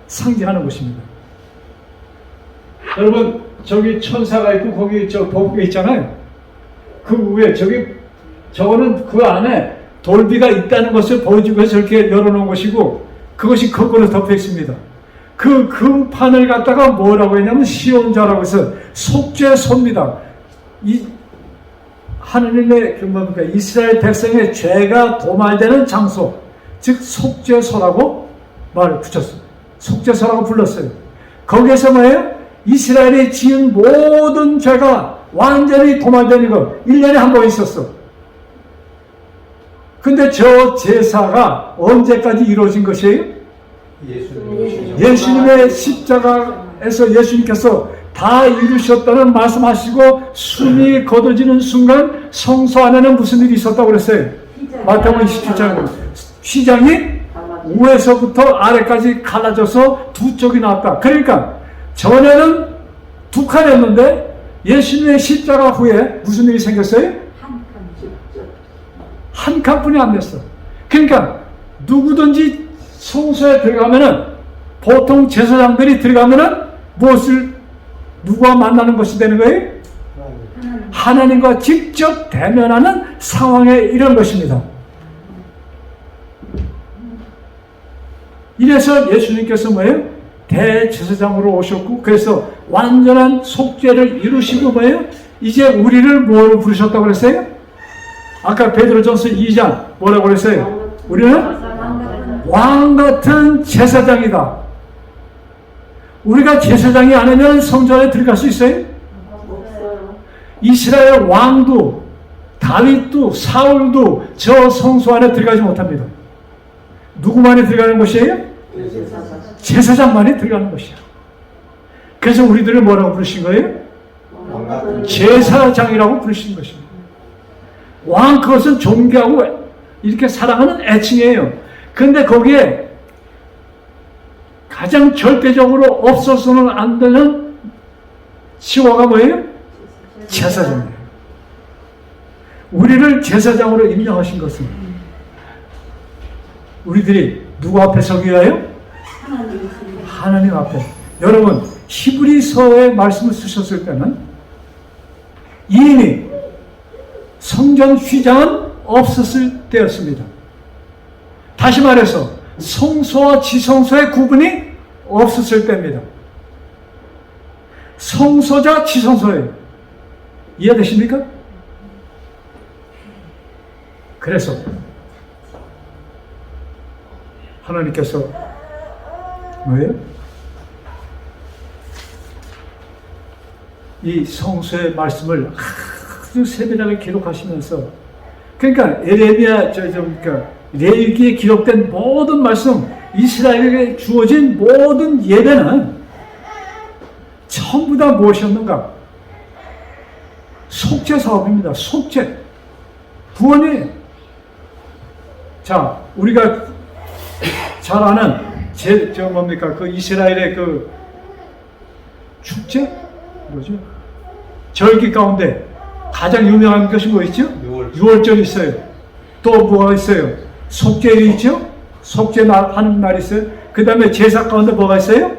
상징하는 것입니다. 여러분 저기 천사가 있고 거기 저 법궤 있잖아요. 그 위에 저거는 그 안에 돌비가 있다는 것을 보여주기 위해서 저렇게 열어놓은 것이고 그것이 거꾸로 덮여 있습니다. 그 금판을 갖다가 뭐라고 했냐면 시온자라고 해서 속죄소입니다. 이 하느님의 그 뭡니까 이스라엘 백성의 죄가 도말되는 장소, 즉 속죄소라고 말을 붙였어요. 속죄소라고 불렀어요. 거기에서 뭐예요? 이스라엘이 지은 모든 죄가 완전히 도말되는 거 1년에 한 번 있었어. 근데 저 제사가 언제까지 이루어진 것이에요? 예수님의 십자가에서 예수님께서 다 이루셨다는 말씀하시고 숨이 거둬지는 순간 성소 안에는 무슨 일이 있었다고 그랬어요? 마태복음 27장에 휘장이 위에서부터 아래까지 갈라져서 두 쪽이 나왔다. 그러니까 전에는 두 칸이었는데 예수님의 십자가 후에 무슨 일이 생겼어요? 한 칸뿐이 안 됐어. 그러니까 누구든지 성소에 들어가면은 보통 제사장들이 들어가면은 무엇을 누구와 만나는 것이 되는 거예요? 하나님과 직접 대면하는 상황에 이런 것입니다. 이래서 예수님께서 뭐예요? 대제사장으로 오셨고, 그래서 완전한 속죄를 이루시고 뭐예요? 이제 우리를 뭐로 부르셨다고 그랬어요? 아까 베드로전서 2장 뭐라고 그랬어요? 우리는 왕 같은 제사장이다. 우리가 제사장이 아니면 성전에 들어갈 수 있어요? 이스라엘 왕도 다윗도 사울도 저 성소 안에 들어가지 못합니다. 누구만이 들어가는 것이에요? 제사장만이 들어가는 것이야. 그래서 우리들을 뭐라고 부르신 거예요? 제사장이라고 부르신 것입니다. 왕, 그것은 존경하고 이렇게 사랑하는 애칭이에요. 그런데 거기에 가장 절대적으로 없어서는 안 되는 시호가 뭐예요? 제사장이에요. 우리를 제사장으로 임명하신 것은 우리들이 누구 앞에 서기 위하여? 하나님 앞에. 여러분, 히브리서의 말씀을 쓰셨을 때는 이미 성전 휘장은 없었을 때였습니다. 다시 말해서 성소와 지성소의 구분이 없었을 때입니다. 성소자 지성소예요. 이해되십니까? 그래서 하나님께서 뭐예요? 이 성소의 말씀을 아주 세밀하게 기록하시면서, 그러니까 에레미야 그러니까 레위기에 기록된 모든 말씀, 이스라엘에게 주어진 모든 예배는 전부 다 무엇이었는가? 속죄 사업입니다. 속죄, 구원이에요. 자, 우리가 잘 아는 뭡니까? 그 이스라엘의 그 축제 뭐죠? 절기 가운데 가장 유명한 것이 뭐 있죠? 유월절이 있어요. 또 뭐가 있어요? 속죄일이 있죠? 속죄 하는 날이 있어요. 그 다음에 제사 가운데 뭐가 있어요?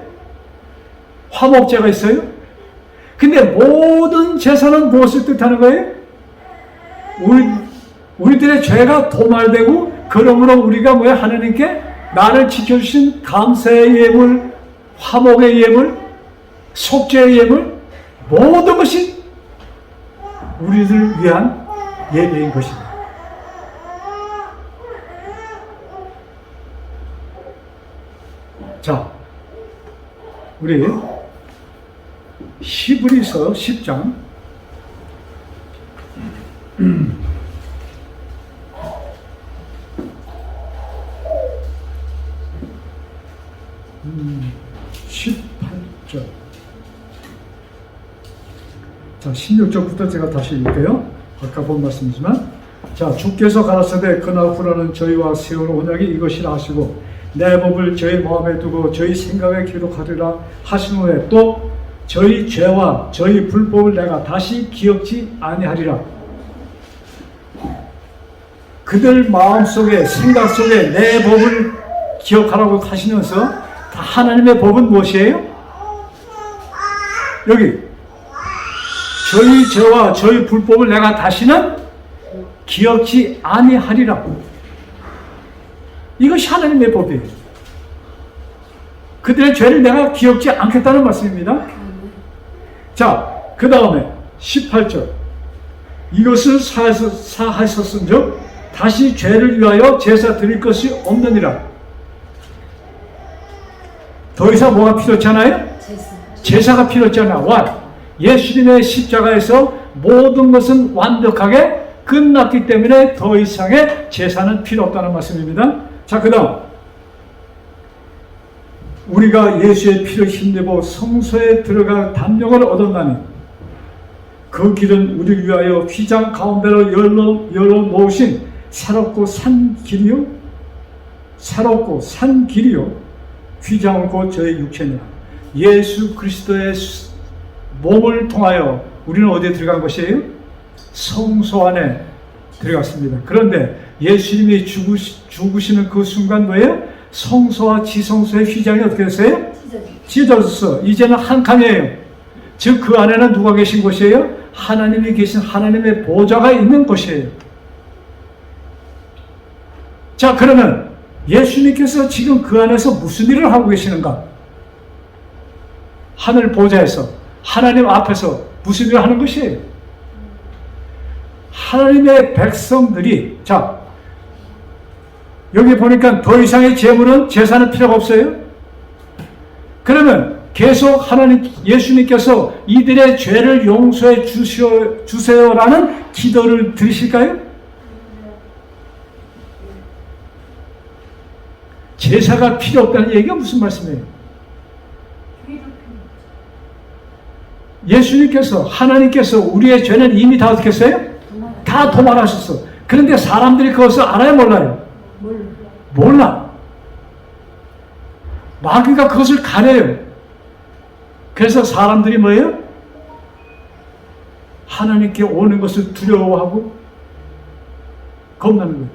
화목제가 있어요. 근데 모든 제사는 무엇을 뜻하는 거예요? 우리들의 죄가 도말되고, 그러므로 우리가 뭐야? 하나님께 나를 지켜주신 감사의 예물, 화목의 예물, 속죄의 예물, 모든 것이 우리를 위한 예배인 것입니다. 자, 우리 히브리서 10장 18절. 자, 16절부터 제가 다시 읽게요. 아까 본 말씀이지만, 자, 주께서 가라사대 그날 후로는 저희와 세운 언약이 이것이라 하시고 내 법을 저희 마음에 두고 저희 생각에 기록하리라 하신 후에 또 저희 죄와 저희 불법을 내가 다시 기억지 아니하리라. 그들 마음속에 생각 속에 내 법을 기억하라고 하시면서, 하나님의 법은 무엇이에요? 여기 저희 죄와 저희 불법을 내가 다시는 기억지 아니하리라. 이것이 하나님의 법이에요. 그들의 죄를 내가 기억지 않겠다는 말씀입니다. 자, 그 다음에 18절. 이것을 사하셨은즉 다시 죄를 위하여 제사 드릴 것이 없느니라. 더 이상 뭐가 필요하잖아요? 제사가 필요하잖아. 예수님의 십자가에서 모든 것은 완벽하게 끝났기 때문에 더 이상의 제사는 필요 없다는 말씀입니다. 자, 그 다음 우리가 예수의 피를 힘내고 성소에 들어갈 담력을 얻었나니 그 길은 우리를 위하여 휘장 가운데로 열어 놓으신 새롭고 산 길이요 휘장은 곧 저의 육체니라. 예수 그리스도의 몸을 통하여 우리는 어디에 들어간 것이에요? 성소 안에 들어갔습니다. 그런데 예수님이 죽으시는 그 순간 뭐예요? 성소와 지성소의 휘장이 어떻게 됐어요? 찢어졌어. 이제는 한 칸이에요. 즉 그 안에는 누가 계신 곳이에요? 하나님이 계신 하나님의 보좌가 있는 곳이에요. 자, 그러면 예수님께서 지금 그 안에서 무슨 일을 하고 계시는가? 하늘 보좌에서 하나님 앞에서 무슨 일을 하는 것이에요? 하나님의 백성들이, 자, 여기 보니까 더 이상의 제물은 제사는 필요가 없어요. 그러면 계속 예수님께서 이들의 죄를 용서해 주세요라는 기도를 들으실까요? 제사가 필요 없다는 얘기가 무슨 말씀이에요? 예수님께서, 하나님께서 우리의 죄는 이미 다 어떻게 했어요? 다 도말하셨어. 그런데 사람들이 그것을 알아요, 몰라요? 몰라. 마귀가 그것을 가려요. 그래서 사람들이 뭐예요? 하나님께 오는 것을 두려워하고 겁나는 거예요.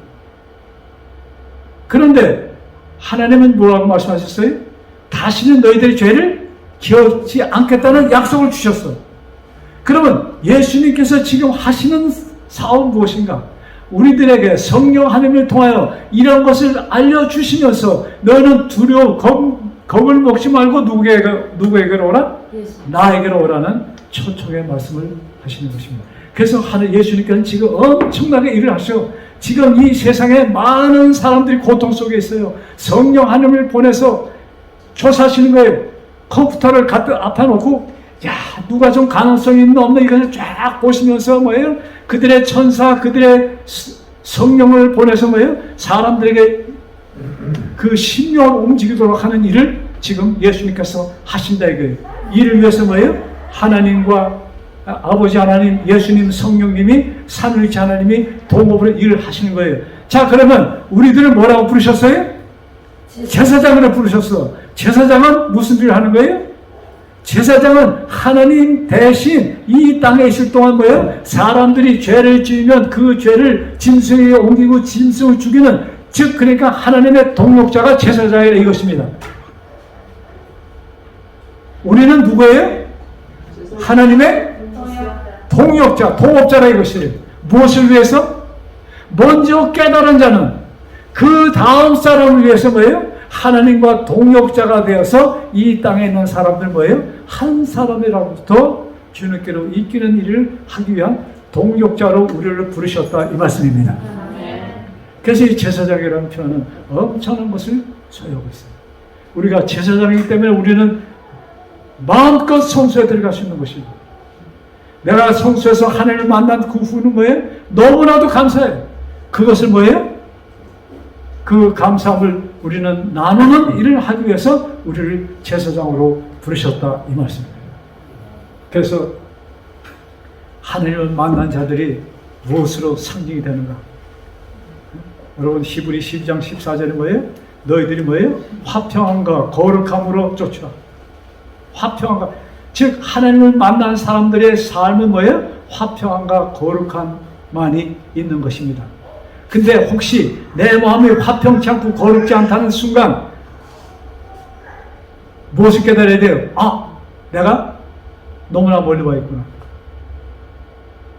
그런데 하나님은 뭐라고 말씀하셨어요? 다시는 너희들의 죄를 기억지 않겠다는 약속을 주셨어. 그러면 예수님께서 지금 하시는 사업은 무엇인가? 우리들에게 성령 하나님을 통하여 이런 것을 알려주시면서 너는 두려워 겁을 먹지 말고 누구에게로 오라? 나에게로 오라는 초청의 말씀을 하시는 것입니다. 그래서 예수님께서는 지금 엄청나게 일을 하셔. 지금 이 세상에 많은 사람들이 고통 속에 있어요. 성령 하나님을 보내서 조사하시는 거예요. 컴퓨터를 앞에 놓고 야, 누가 좀 가능성이 있나 없나 이걸 쫙 보시면서 뭐예요? 그들의 천사, 그들의 성령을 보내서 뭐예요? 사람들에게 그 심령을 움직이도록 하는 일을 지금 예수님께서 하신다 이거예요. 이를 위해서 뭐예요? 하나님과 아버지 하나님, 예수님, 성령님이, 삼위일체 하나님이 동업으로 일을 하시는 거예요. 자, 그러면 우리들을 뭐라고 부르셨어요? 제사장으로 부르셨어. 제사장은 무슨 일을 하는 거예요? 제사장은 하나님 대신 이 땅에 있을 동안 뭐예요? 사람들이 죄를 지으면 그 죄를 짐승에게 옮기고 짐승을 죽이는, 즉 그러니까 하나님의 동역자가 제사장이라 이것입니다. 우리는 누구예요? 하나님의 동역자, 동업자라 이것이에요. 무엇을 위해서? 먼저 깨달은 자는 그 다음 사람을 위해서 뭐예요? 하나님과 동역자가 되어서 이 땅에 있는 사람들 뭐예요? 한 사람이라부터 주님께로 이끄는 일을 하기 위한 동역자로 우리를 부르셨다 이 말씀입니다. 그래서 이 제사장이라는 표현은 엄청난 것을 소유하고 있어요. 우리가 제사장이기 때문에 우리는 마음껏 성소에 들어갈 수 있는 것입니다. 내가 성소에서 하나님을 만난 그 후는 뭐예요? 너무나도 감사해요. 그것을 뭐예요? 그 감사함을 우리는 나누는 일을 하기 위해서 우리를 제사장으로 부르셨다 이 말씀입니다. 그래서 하나님을 만난 자들이 무엇으로 상징이 되는가? 여러분 히브리 12장 14절에 뭐예요? 너희들이 뭐예요? 화평함과 거룩함으로 쫓으라. 화평함과, 즉 하나님을 만난 사람들의 삶은 뭐예요? 화평함과 거룩함만이 있는 것입니다. 근데 혹시 내 마음이 화평치 않고 거룩지 않다는 순간 무엇을 깨달아야 돼요? 아, 내가 너무나 멀리 와 있구나.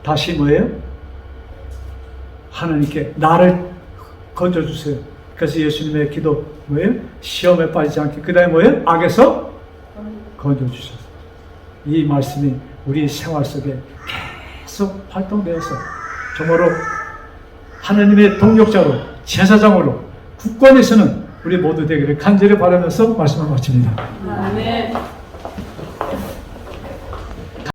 다시 뭐예요? 하나님께 나를 건져주세요. 그래서 예수님의 기도 뭐예요? 시험에 빠지지 않게, 그 다음에 뭐예요? 악에서 건져주셔서. 이 말씀이 우리 생활 속에 계속 활동되어서 정말로 하나님의 동력자로 제사장으로 국권에서는 우리 모두 되기를 간절히 바라면서 말씀을 마칩니다. 아멘.